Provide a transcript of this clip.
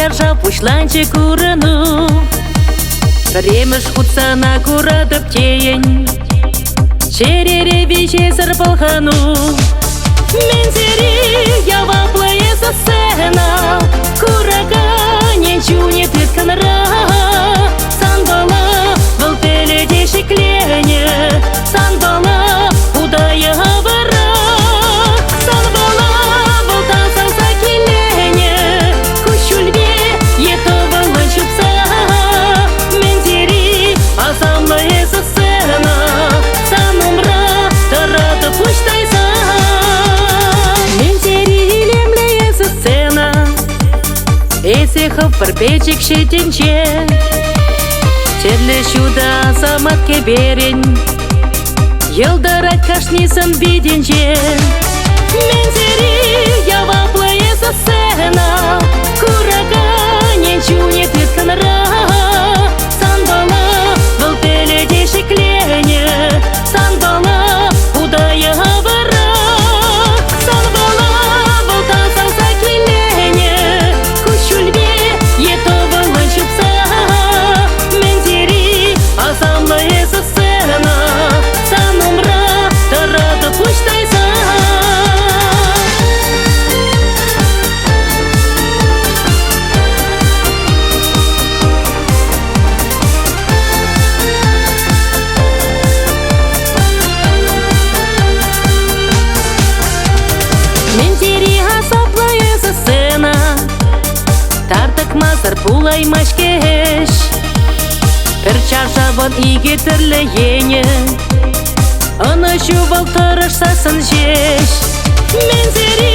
чаршап ушланче курыну. Премеш хутсана куратып тейін, черере вичесір полхану. Мен зери яваплая за сцена, курага нечуне тытканра. Сан бала был теледе шеклене, сан бала удая вара. Сан бала был тасалса келене, кущульбе етова ланчупса. Мен зери асамлая за сцена, сан умра тарады пуштайса. Эсехов парпечик шетенче, черле шуда саматке берен, елдарать кашнисан биденче. Мензери яваплая за сцена, курага нечуне тытканра. Сан бала был теледе шеклене, сан бала удая вара. Сан бала был тасалса келене, етова ланчупса. Мензери асамлая за сцена, сан умра тарады пуштайса. Мензери асаплая за сцена, тартык мазар булай машкеш. Бір чаршабын иге түрлі ене, аны шубал тұрыш сасын жеш. Мензери